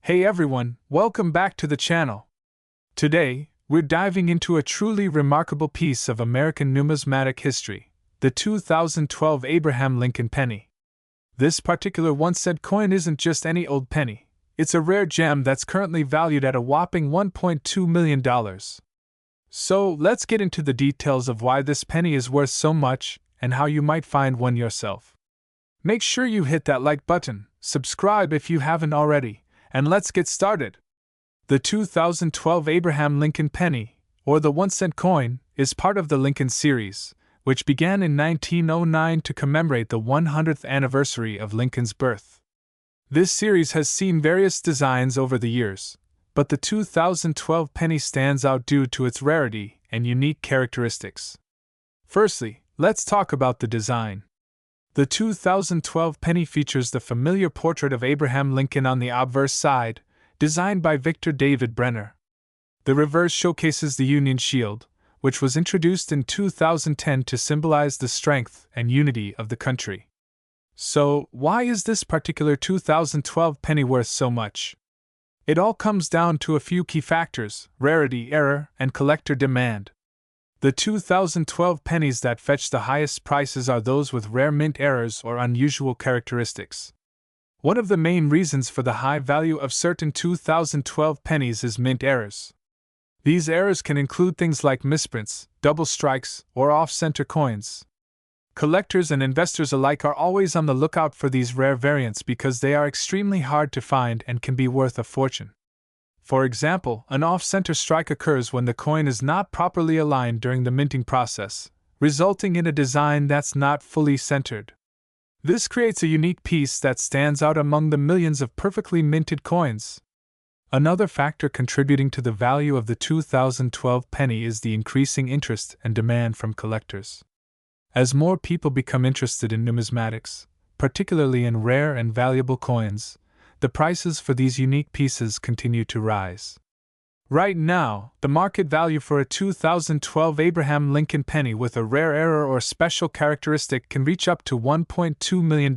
Hey everyone, welcome back to the channel. Today, we're diving into a truly remarkable piece of American numismatic history, the 2012 Abraham Lincoln penny. This particular 1-cent coin isn't just any old penny, it's a rare gem that's currently valued at a whopping $1.2 million. So, let's get into the details of why this penny is worth so much and how you might find one yourself. Make sure you hit that like button, subscribe if you haven't already, and let's get started. The 2012 Abraham Lincoln penny, or the 1-cent coin, is part of the Lincoln series, which began in 1909 to commemorate the 100th anniversary of Lincoln's birth. This series has seen various designs over the years, but the 2012 penny stands out due to its rarity and unique characteristics. Firstly, let's talk about the design. The 2012 penny features the familiar portrait of Abraham Lincoln on the obverse side, designed by Victor David Brenner. The reverse showcases the Union Shield, which was introduced in 2010 to symbolize the strength and unity of the country. So, why is this particular 2012 penny worth so much? It all comes down to a few key factors: rarity, error, and collector demand. The 2012 pennies that fetch the highest prices are those with rare mint errors or unusual characteristics. One of the main reasons for the high value of certain 2012 pennies is mint errors. These errors can include things like misprints, double strikes, or off-center coins. Collectors and investors alike are always on the lookout for these rare variants because they are extremely hard to find and can be worth a fortune. For example, an off-center strike occurs when the coin is not properly aligned during the minting process, resulting in a design that's not fully centered. This creates a unique piece that stands out among the millions of perfectly minted coins. Another factor contributing to the value of the 2012 penny is the increasing interest and demand from collectors. As more people become interested in numismatics, particularly in rare and valuable coins, the prices for these unique pieces continue to rise. Right now, the market value for a 2012 Abraham Lincoln penny with a rare error or special characteristic can reach up to $1.2 million.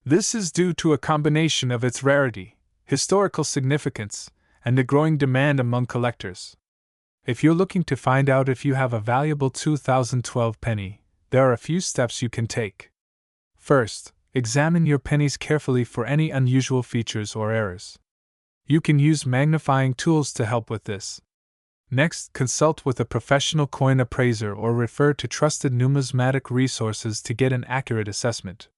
This is due to a combination of its rarity, historical significance, and the growing demand among collectors. If you're looking to find out if you have a valuable 2012 penny, there are a few steps you can take. First, examine your pennies carefully for any unusual features or errors. You can use magnifying tools to help with this. Next, consult with a professional coin appraiser or refer to trusted numismatic resources to get an accurate assessment.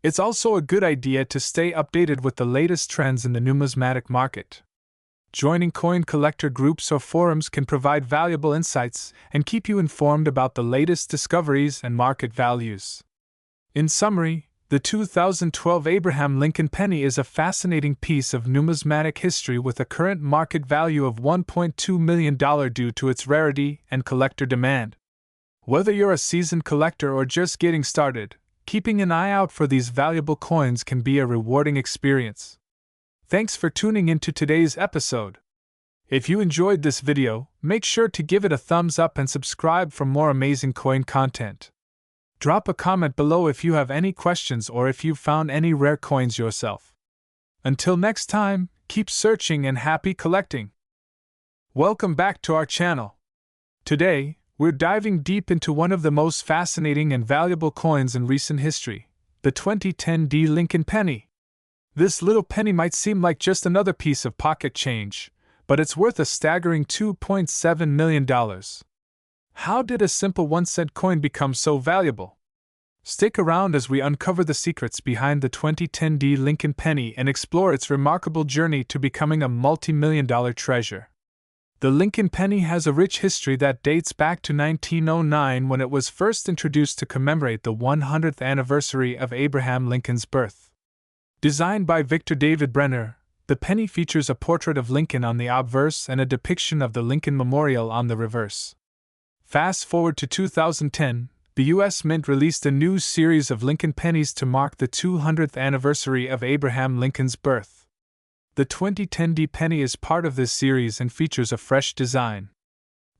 It's also a good idea to stay updated with the latest trends in the numismatic market. Joining coin collector groups or forums can provide valuable insights and keep you informed about the latest discoveries and market values. In summary, the 2012 Abraham Lincoln penny is a fascinating piece of numismatic history with a current market value of $1.2 million due to its rarity and collector demand. Whether you're a seasoned collector or just getting started, keeping an eye out for these valuable coins can be a rewarding experience. Thanks for tuning into today's episode. If you enjoyed this video, make sure to give it a thumbs up and subscribe for more amazing coin content. Drop a comment below if you have any questions or if you've found any rare coins yourself. Until next time, keep searching and happy collecting. Welcome back to our channel. Today, we're diving deep into one of the most fascinating and valuable coins in recent history, the 2010 Lincoln penny. This little penny might seem like just another piece of pocket change, but it's worth a staggering $2.7 million. How did a simple 1-cent coin become so valuable? Stick around as we uncover the secrets behind the 2010 Lincoln penny and explore its remarkable journey to becoming a multi-million-dollar treasure. The Lincoln penny has a rich history that dates back to 1909 when it was first introduced to commemorate the 100th anniversary of Abraham Lincoln's birth. Designed by Victor David Brenner, the penny features a portrait of Lincoln on the obverse and a depiction of the Lincoln Memorial on the reverse. Fast forward to 2010, the U.S. Mint released a new series of Lincoln pennies to mark the 200th anniversary of Abraham Lincoln's birth. The 2010 penny is part of this series and features a fresh design.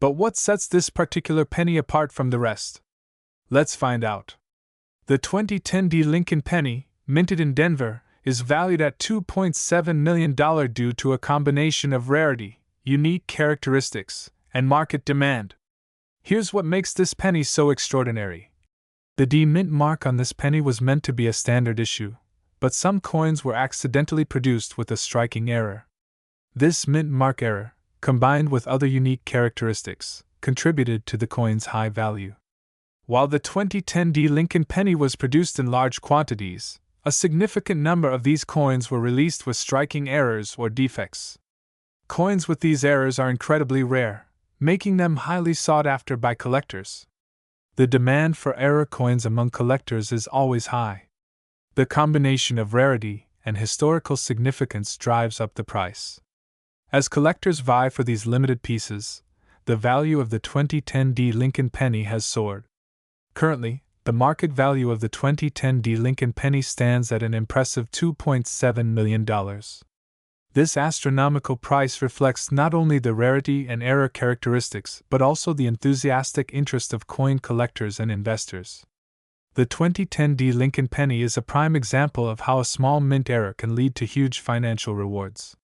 But what sets this particular penny apart from the rest? Let's find out. The 2010 Lincoln penny, minted in Denver, is valued at $2.7 million due to a combination of rarity, unique characteristics, and market demand. Here's what makes this penny so extraordinary. The D mint mark on this penny was meant to be a standard issue, but some coins were accidentally produced with a striking error. This mint mark error, combined with other unique characteristics, contributed to the coin's high value. While the 2010 D Lincoln penny was produced in large quantities, a significant number of these coins were released with striking errors or defects. Coins with these errors are incredibly rare, making them highly sought after by collectors. The demand for error coins among collectors is always high. The combination of rarity and historical significance drives up the price. As collectors vie for these limited pieces, the value of the 2010 D Lincoln penny has soared. Currently, the market value of the 2010 D Lincoln penny stands at an impressive $2.7 million. This astronomical price reflects not only the rarity and error characteristics but also the enthusiastic interest of coin collectors and investors. The 2010 D Lincoln penny is a prime example of how a small mint error can lead to huge financial rewards.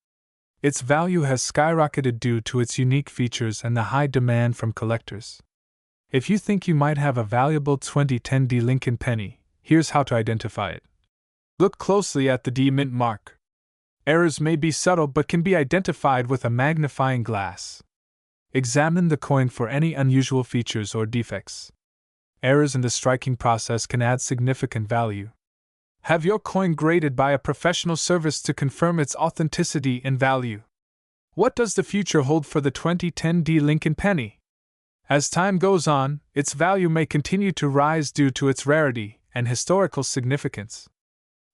Its value has skyrocketed due to its unique features and the high demand from collectors. If you think you might have a valuable 2010 D Lincoln penny, here's how to identify it. Look closely at the D mint mark. Errors may be subtle but can be identified with a magnifying glass. Examine the coin for any unusual features or defects. Errors in the striking process can add significant value. Have your coin graded by a professional service to confirm its authenticity and value. What does the future hold for the 2010 D Lincoln penny? As time goes on, its value may continue to rise due to its rarity and historical significance.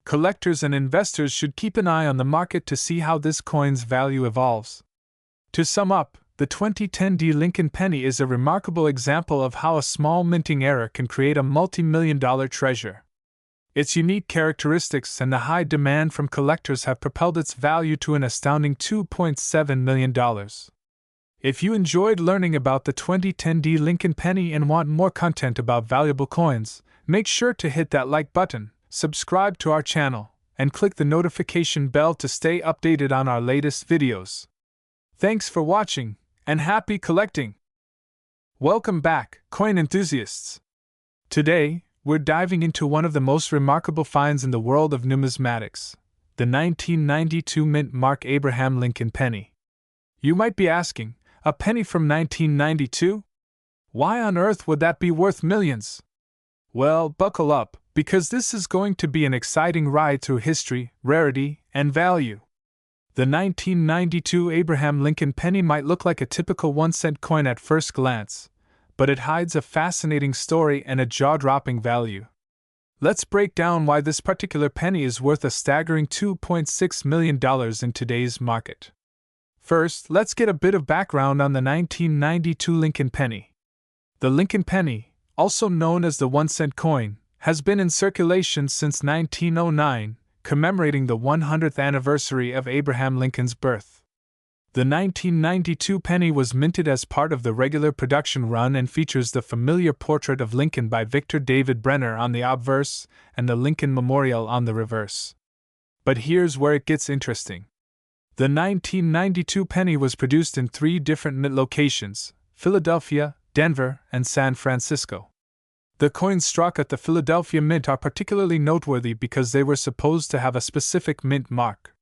Collectors and investors should keep an eye on the market to see how this coin's value evolves. To sum up, the 2010 D Lincoln penny is a remarkable example of how a small minting error can create a multi-million-dollar treasure. Its unique characteristics and the high demand from collectors have propelled its value to an astounding $2.7 million. If you enjoyed learning about the 2010 D Lincoln penny and want more content about valuable coins, make sure to hit that like button, subscribe to our channel, and click the notification bell to stay updated on our latest videos. Thanks for watching, and happy collecting! Welcome back, coin enthusiasts! Today, we're diving into one of the most remarkable finds in the world of numismatics, the 1992 mint mark Abraham Lincoln penny. You might be asking, a penny from 1992? Why on earth would that be worth millions? Well, buckle up, because this is going to be an exciting ride through history, rarity, and value. The 1992 Abraham Lincoln penny might look like a typical 1-cent coin at first glance, but it hides a fascinating story and a jaw-dropping value. Let's break down why this particular penny is worth a staggering $2.6 million in today's market. First, let's get a bit of background on the 1992 Lincoln penny. The Lincoln penny, also known as the 1-cent coin, has been in circulation since 1909, commemorating the 100th anniversary of Abraham Lincoln's birth. The 1992 penny was minted as part of the regular production run and features the familiar portrait of Lincoln by Victor David Brenner on the obverse and the Lincoln Memorial on the reverse. But here's where it gets interesting. The 1992 penny was produced in 3 different mint locations: Philadelphia, Denver, and San Francisco. The coins struck at the Philadelphia Mint are particularly noteworthy because they were supposed to have a specific mint mark.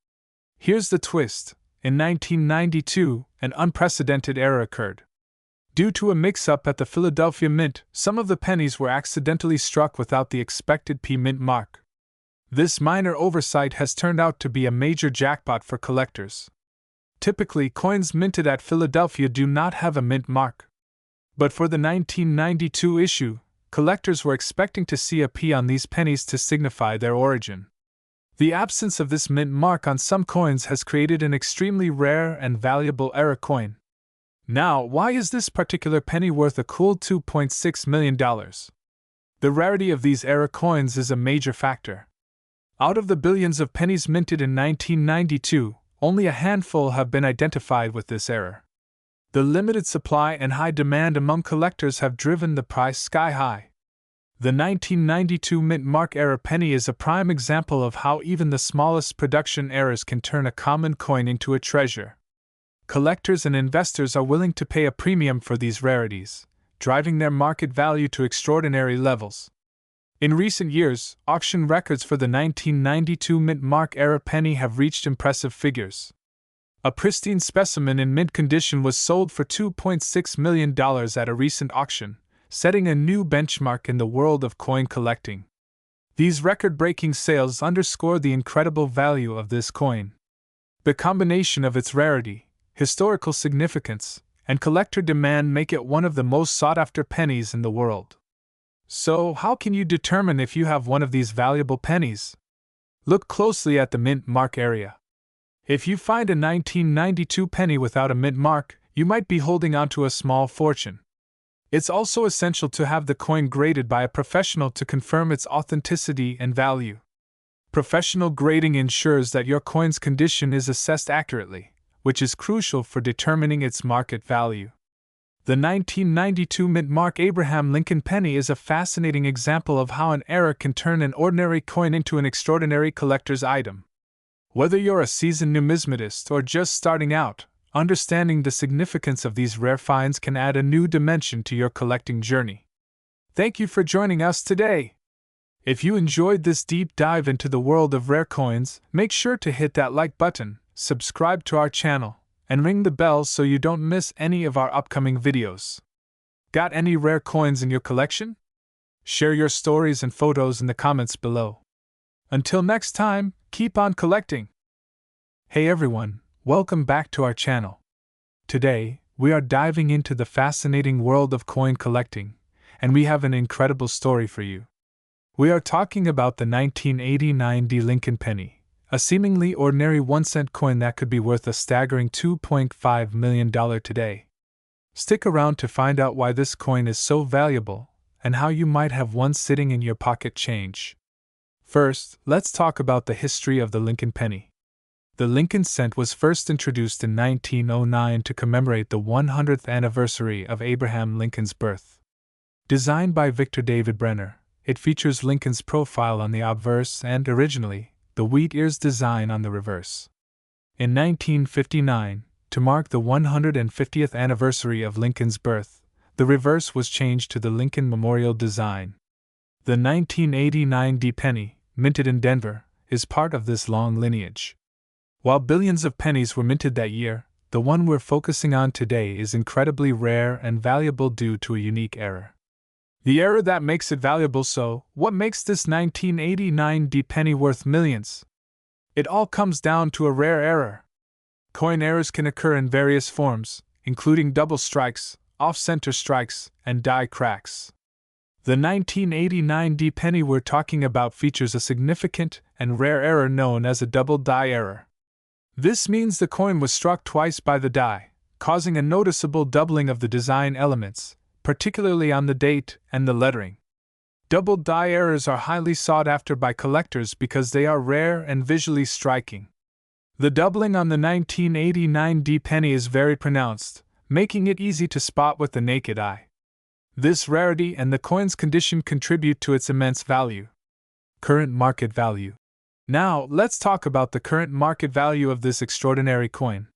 Here's the twist. In 1992, an unprecedented error occurred. Due to a mix-up at the Philadelphia Mint, some of the pennies were accidentally struck without the expected P mint mark. This minor oversight has turned out to be a major jackpot for collectors. Typically, coins minted at Philadelphia do not have a mint mark. But for the 1992 issue, collectors were expecting to see a P on these pennies to signify their origin. The absence of this mint mark on some coins has created an extremely rare and valuable error coin. Now, why is this particular penny worth a cool $2.6 million? The rarity of these error coins is a major factor. Out of the billions of pennies minted in 1992, only a handful have been identified with this error. The limited supply and high demand among collectors have driven the price sky high. The 1992 mint mark era penny is a prime example of how even the smallest production errors can turn a common coin into a treasure. Collectors and investors are willing to pay a premium for these rarities, driving their market value to extraordinary levels. In recent years, auction records for the 1992 mint mark era penny have reached impressive figures. A pristine specimen in mint condition was sold for $2.6 million at a recent auction, setting a new benchmark in the world of coin collecting. These record-breaking sales underscore the incredible value of this coin. The combination of its rarity, historical significance, and collector demand make it one of the most sought-after pennies in the world. So, how can you determine if you have one of these valuable pennies? Look closely at the mint mark area. If you find a 1992 penny without a mint mark, you might be holding onto a small fortune. It's also essential to have the coin graded by a professional to confirm its authenticity and value. Professional grading ensures that your coin's condition is assessed accurately, which is crucial for determining its market value. The 1992 mint mark Abraham Lincoln penny is a fascinating example of how an error can turn an ordinary coin into an extraordinary collector's item. Whether you're a seasoned numismatist or just starting out, understanding the significance of these rare finds can add a new dimension to your collecting journey. Thank you for joining us today. If you enjoyed this deep dive into the world of rare coins, make sure to hit that like button, subscribe to our channel, and ring the bell so you don't miss any of our upcoming videos. Got any rare coins in your collection? Share your stories and photos in the comments below. Until next time, keep on collecting. Hey everyone, welcome back to our channel. Today, we are diving into the fascinating world of coin collecting, and we have an incredible story for you. We are talking about the 1989 Lincoln penny, a seemingly ordinary 1-cent coin that could be worth a staggering $2.5 million today. Stick around to find out why this coin is so valuable, and how you might have one sitting in your pocket change. First, let's talk about the history of the Lincoln penny. The Lincoln cent was first introduced in 1909 to commemorate the 100th anniversary of Abraham Lincoln's birth. Designed by Victor David Brenner, it features Lincoln's profile on the obverse and, originally, the wheat ears design on the reverse. In 1959, to mark the 150th anniversary of Lincoln's birth, the reverse was changed to the Lincoln Memorial design. The 1989 penny, minted in Denver, is part of this long lineage. While billions of pennies were minted that year, the one we're focusing on today is incredibly rare and valuable due to a unique error. The error that makes it valuable. So, what makes this 1989 penny worth millions? It all comes down to a rare error. Coin errors can occur in various forms, including double strikes, off-center strikes, and die cracks. The 1989 penny we're talking about features a significant and rare error known as a double die error. This means the coin was struck twice by the die, causing a noticeable doubling of the design elements, particularly on the date and the lettering. Double die errors are highly sought after by collectors because they are rare and visually striking. The doubling on the 1989 penny is very pronounced, making it easy to spot with the naked eye. This rarity and the coin's condition contribute to its immense value. Current market value. Now, let's talk about the current market value of this extraordinary coin.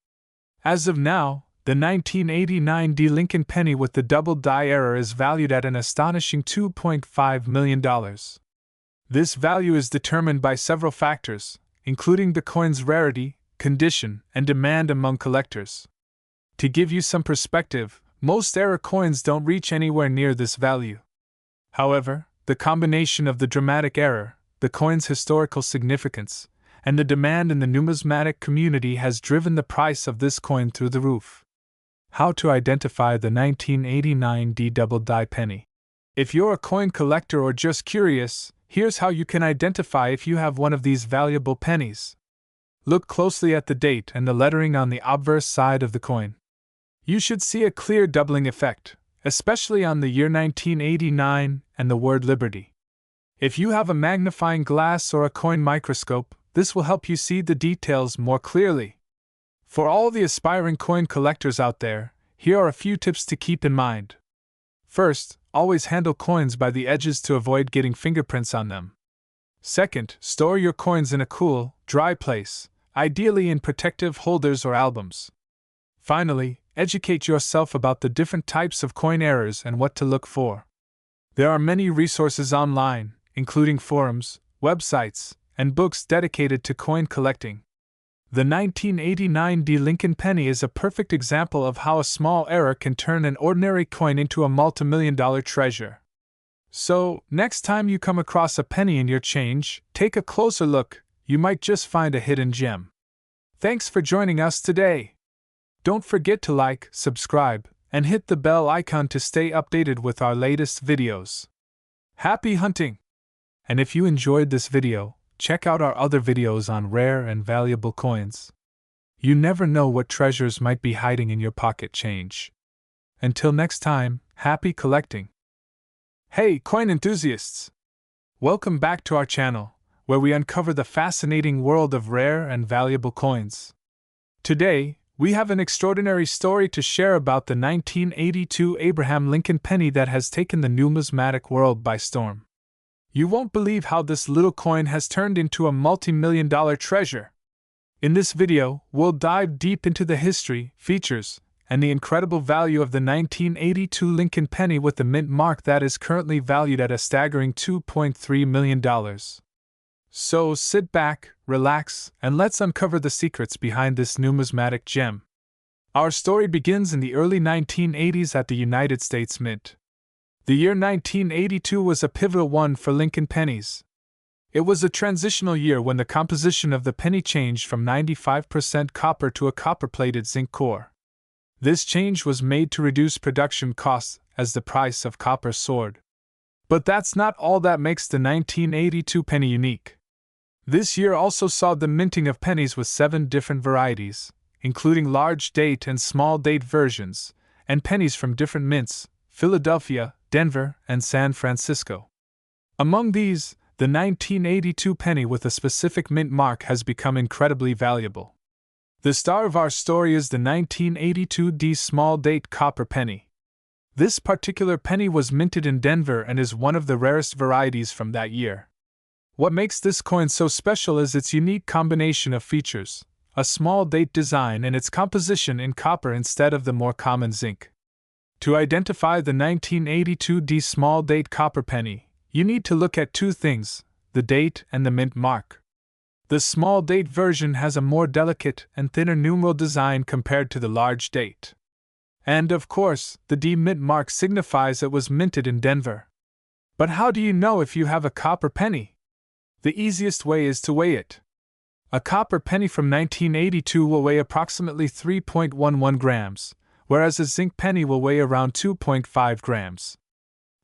As of now, the 1989 Lincoln penny with the double die error is valued at an astonishing $2.5 million. This value is determined by several factors, including the coin's rarity, condition, and demand among collectors. To give you some perspective, most error coins don't reach anywhere near this value. However, the combination of the dramatic error, the coin's historical significance, and the demand in the numismatic community has driven the price of this coin through the roof. How to identify the 1989 double die penny. If you're a coin collector or just curious, here's how you can identify if you have one of these valuable pennies. Look closely at the date and the lettering on the obverse side of the coin. You should see a clear doubling effect, especially on the year 1989 and the word Liberty. If you have a magnifying glass or a coin microscope, this will help you see the details more clearly. For all the aspiring coin collectors out there, here are a few tips to keep in mind. First, always handle coins by the edges to avoid getting fingerprints on them. Second, store your coins in a cool, dry place, ideally in protective holders or albums. Finally, educate yourself about the different types of coin errors and what to look for. There are many resources online, including forums, websites, and books dedicated to coin collecting. The 1989 D Lincoln penny is a perfect example of how a small error can turn an ordinary coin into a multimillion-dollar treasure. So, next time you come across a penny in your change, take a closer look, you might just find a hidden gem. Thanks for joining us today. Don't forget to like, subscribe, and hit the bell icon to stay updated with our latest videos. Happy hunting! And if you enjoyed this video, check out our other videos on rare and valuable coins. You never know what treasures might be hiding in your pocket change. Until next time, happy collecting! Hey, coin enthusiasts! Welcome back to our channel, where we uncover the fascinating world of rare and valuable coins. Today, we have an extraordinary story to share about the 1982 Abraham Lincoln penny that has taken the numismatic world by storm. You won't believe how this little coin has turned into a multi-million-dollar treasure. In this video, we'll dive deep into the history, features, and the incredible value of the 1982 Lincoln penny with the mint mark that is currently valued at a staggering $2.3 million. So sit back, relax, and let's uncover the secrets behind this numismatic gem. Our story begins in the early 1980s at the United States Mint. The year 1982 was a pivotal one for Lincoln pennies. It was a transitional year when the composition of the penny changed from 95% copper to a copper-plated zinc core. This change was made to reduce production costs as the price of copper soared. But that's not all that makes the 1982 penny unique. This year also saw the minting of pennies with 7 different varieties, including large date and small date versions, and pennies from different mints: Philadelphia, Denver, and San Francisco. Among these, the 1982 penny with a specific mint mark has become incredibly valuable. The star of our story is the 1982 D small date copper penny. This particular penny was minted in Denver and is one of the rarest varieties from that year. What makes this coin so special is its unique combination of features: a small date design and its composition in copper instead of the more common zinc. To identify the 1982 D small date copper penny, you need to look at 2 things: the date and the mint mark. The small date version has a more delicate and thinner numeral design compared to the large date. And of course, the D mint mark signifies it was minted in Denver. But how do you know if you have a copper penny? The easiest way is to weigh it. A copper penny from 1982 will weigh approximately 3.11 grams, whereas a zinc penny will weigh around 2.5 grams.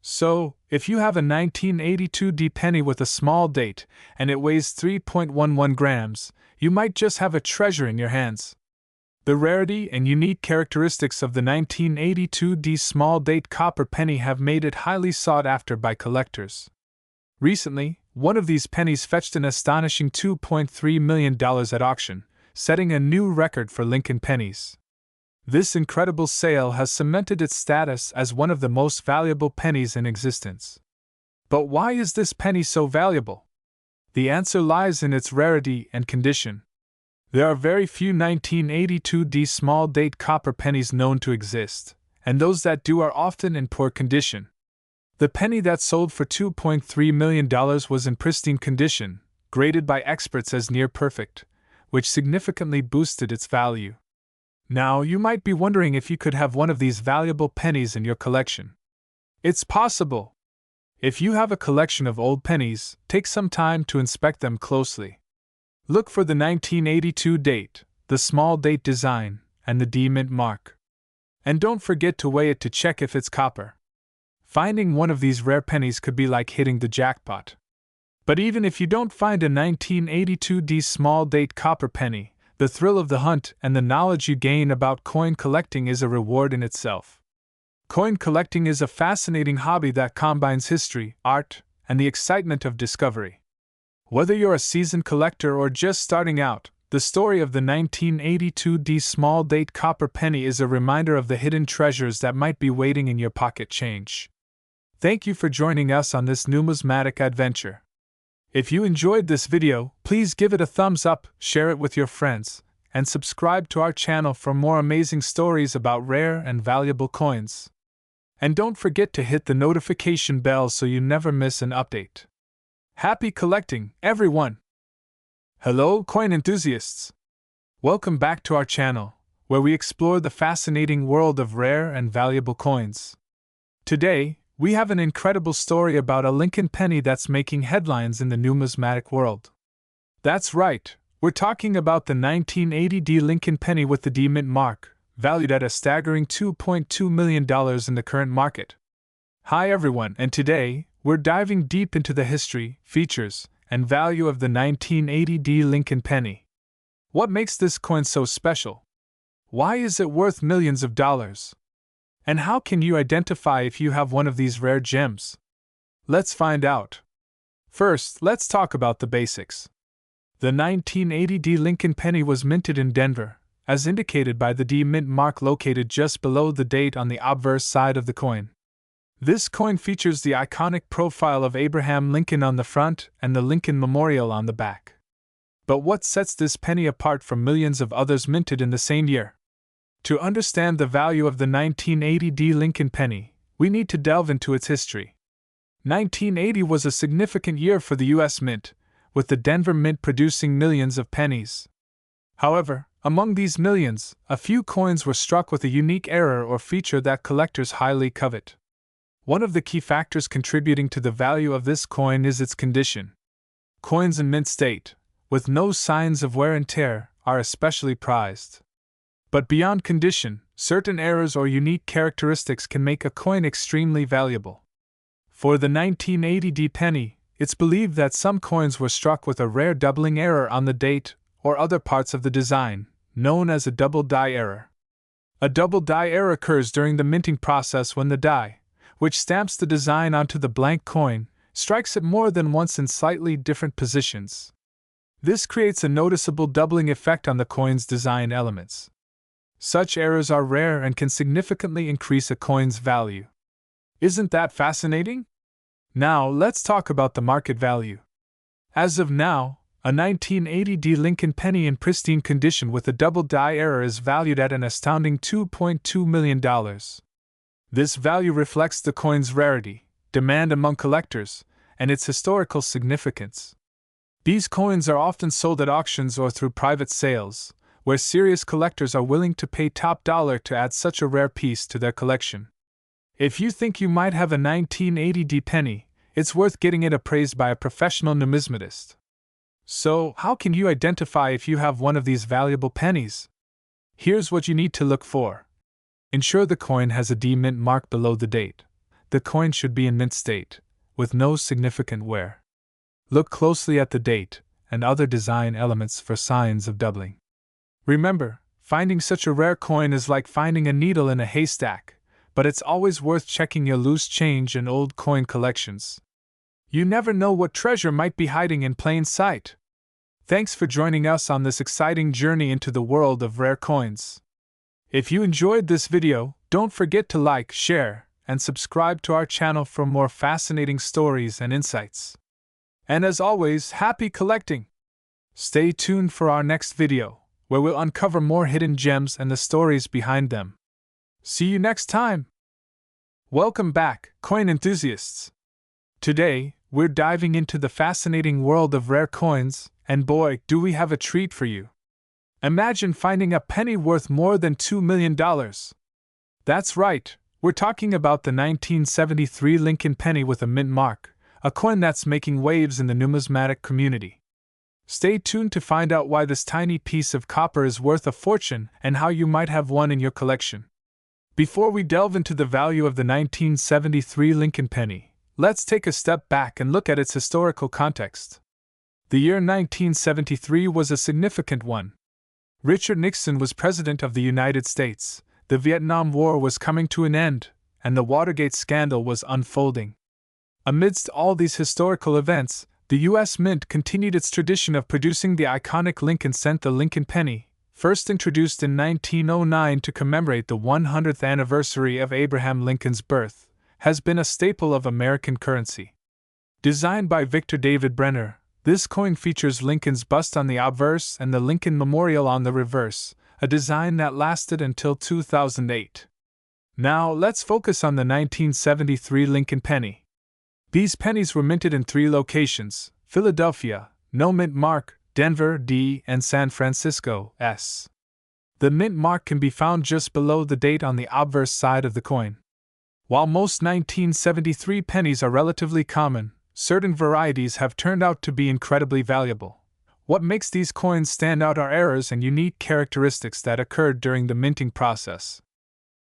So, if you have a 1982 D penny with a small date and it weighs 3.11 grams, you might just have a treasure in your hands. The rarity and unique characteristics of the 1982 D small date copper penny have made it highly sought after by collectors. Recently, one of these pennies fetched an astonishing $2.3 million at auction, setting a new record for Lincoln pennies. This incredible sale has cemented its status as one of the most valuable pennies in existence. But why is this penny so valuable? The answer lies in its rarity and condition. There are very few 1982 D small date copper pennies known to exist, and those that do are often in poor condition. The penny that sold for $2.3 million was in pristine condition, graded by experts as near perfect, which significantly boosted its value. Now, you might be wondering if you could have one of these valuable pennies in your collection. It's possible. If you have a collection of old pennies, take some time to inspect them closely. Look for the 1982 date, the small date design, and the D mint mark. And don't forget to weigh it to check if it's copper. Finding one of these rare pennies could be like hitting the jackpot. But even if you don't find a 1982 D small date copper penny, the thrill of the hunt and the knowledge you gain about coin collecting is a reward in itself. Coin collecting is a fascinating hobby that combines history, art, and the excitement of discovery. Whether you're a seasoned collector or just starting out, the story of the 1982 D small date copper penny is a reminder of the hidden treasures that might be waiting in your pocket change. Thank you for joining us on this numismatic adventure. If you enjoyed this video, please give it a thumbs up, share it with your friends, and subscribe to our channel for more amazing stories about rare and valuable coins. And don't forget to hit the notification bell so you never miss an update. Happy collecting, everyone! Hello, coin enthusiasts! Welcome back to our channel, where we explore the fascinating world of rare and valuable coins. Today, we have an incredible story about a Lincoln penny that's making headlines in the numismatic world. That's right, we're talking about the 1980 D Lincoln penny with the D mint mark, valued at a staggering $2.2 million in the current market. Hi everyone, and today, we're diving deep into the history, features, and value of the 1980 D Lincoln penny. What makes this coin so special? Why is it worth millions of dollars? And how can you identify if you have one of these rare gems? Let's find out. First, let's talk about the basics. The 1980 D Lincoln penny was minted in Denver, as indicated by the D mint mark located just below the date on the obverse side of the coin. This coin features the iconic profile of Abraham Lincoln on the front and the Lincoln Memorial on the back. But what sets this penny apart from millions of others minted in the same year? To understand the value of the 1980 D Lincoln penny, we need to delve into its history. 1980 was a significant year for the U.S. Mint, with the Denver Mint producing millions of pennies. However, among these millions, a few coins were struck with a unique error or feature that collectors highly covet. One of the key factors contributing to the value of this coin is its condition. Coins in mint state, with no signs of wear and tear, are especially prized. But beyond condition, certain errors or unique characteristics can make a coin extremely valuable. For the 1980 D penny, it's believed that some coins were struck with a rare doubling error on the date or other parts of the design, known as a double die error. A double die error occurs during the minting process when the die, which stamps the design onto the blank coin, strikes it more than once in slightly different positions. This creates a noticeable doubling effect on the coin's design elements. Such errors are rare and can significantly increase a coin's value. Isn't that fascinating? Now, let's talk about the market value. As of now, a 1980 D Lincoln penny in pristine condition with a double die error is valued at an astounding $2.2 million. This value reflects the coin's rarity, demand among collectors, and its historical significance. These coins are often sold at auctions or through private sales, where serious collectors are willing to pay top dollar to add such a rare piece to their collection. If you think you might have a 1980 D penny, it's worth getting it appraised by a professional numismatist. So, how can you identify if you have one of these valuable pennies? Here's what you need to look for. Ensure the coin has a D mint mark below the date. The coin should be in mint state, with no significant wear. Look closely at the date and other design elements for signs of doubling. Remember, finding such a rare coin is like finding a needle in a haystack, but it's always worth checking your loose change and old coin collections. You never know what treasure might be hiding in plain sight. Thanks for joining us on this exciting journey into the world of rare coins. If you enjoyed this video, don't forget to like, share, and subscribe to our channel for more fascinating stories and insights. And as always, happy collecting! Stay tuned for our next video, where we'll uncover more hidden gems and the stories behind them. See you next time! Welcome back, coin enthusiasts! Today, we're diving into the fascinating world of rare coins, and boy, do we have a treat for you! Imagine finding a penny worth more than $2 million! That's right, we're talking about the 1973 Lincoln penny with a mint mark, a coin that's making waves in the numismatic community. Stay tuned to find out why this tiny piece of copper is worth a fortune and how you might have one in your collection. Before we delve into the value of the 1973 Lincoln penny, let's take a step back and look at its historical context. The year 1973 was a significant one. Richard Nixon was President of the United States, the Vietnam War was coming to an end, and the Watergate scandal was unfolding. Amidst all these historical events, the U.S. Mint continued its tradition of producing the iconic Lincoln cent, the Lincoln penny, first introduced in 1909 to commemorate the 100th anniversary of Abraham Lincoln's birth, has been a staple of American currency. Designed by Victor David Brenner, this coin features Lincoln's bust on the obverse and the Lincoln Memorial on the reverse, a design that lasted until 2008. Now, let's focus on the 1973 Lincoln penny. These pennies were minted in 3 locations: Philadelphia, no mint mark, Denver, D, and San Francisco, S. The mint mark can be found just below the date on the obverse side of the coin. While most 1973 pennies are relatively common, certain varieties have turned out to be incredibly valuable. What makes these coins stand out are errors and unique characteristics that occurred during the minting process.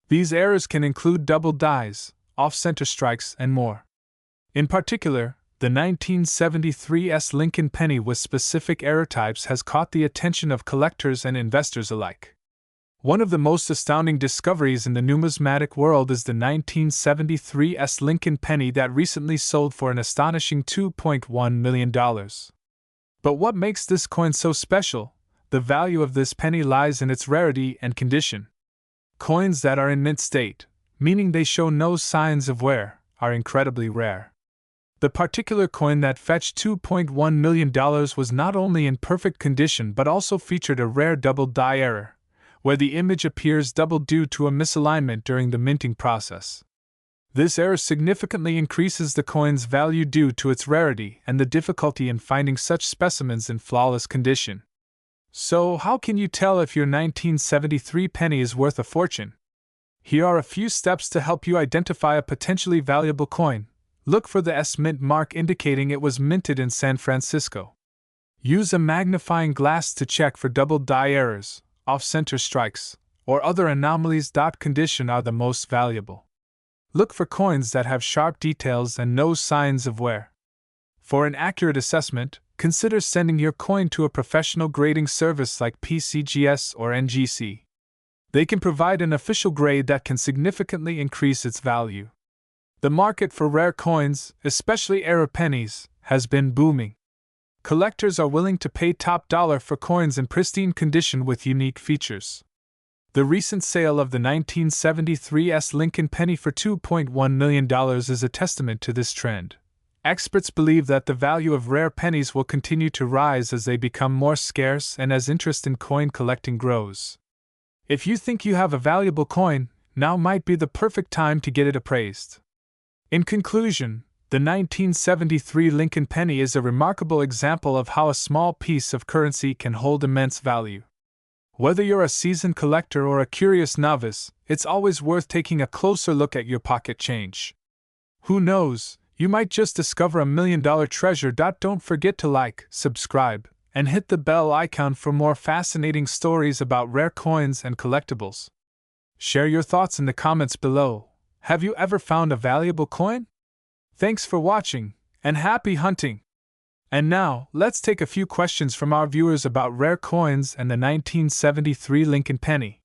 These errors can include double dies, off-center strikes, and more. In particular, the 1973 Lincoln penny with specific error types has caught the attention of collectors and investors alike. One of the most astounding discoveries in the numismatic world is the 1973 Lincoln penny that recently sold for an astonishing $2.1 million. But what makes this coin so special? The value of this penny lies in its rarity and condition. Coins that are in mint state, meaning they show no signs of wear, are incredibly rare. The particular coin that fetched $2.1 million was not only in perfect condition but also featured a rare double die error, where the image appears double due to a misalignment during the minting process. This error significantly increases the coin's value due to its rarity and the difficulty in finding such specimens in flawless condition. So, how can you tell if your 1973 penny is worth a fortune? Here are a few steps to help you identify a potentially valuable coin. Look for the S mint mark indicating it was minted in San Francisco. Use a magnifying glass to check for double die errors, off-center strikes, or other anomalies. Condition are the most valuable. Look for coins that have sharp details and no signs of wear. For an accurate assessment, consider sending your coin to a professional grading service like PCGS or NGC. They can provide an official grade that can significantly increase its value. The market for rare coins, especially error pennies, has been booming. Collectors are willing to pay top dollar for coins in pristine condition with unique features. The recent sale of the 1973 Lincoln penny for $2.1 million is a testament to this trend. Experts believe that the value of rare pennies will continue to rise as they become more scarce and as interest in coin collecting grows. If you think you have a valuable coin, now might be the perfect time to get it appraised. In conclusion, the 1973 Lincoln penny is a remarkable example of how a small piece of currency can hold immense value. Whether you're a seasoned collector or a curious novice, it's always worth taking a closer look at your pocket change. Who knows, you might just discover $1 million treasure. Don't forget to like, subscribe, and hit the bell icon for more fascinating stories about rare coins and collectibles. Share your thoughts in the comments below. Have you ever found a valuable coin? Thanks for watching, and happy hunting! And now, let's take a few questions from our viewers about rare coins and the 1973 Lincoln penny.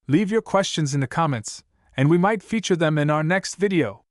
Leave your questions in the comments, and we might feature them in our next video.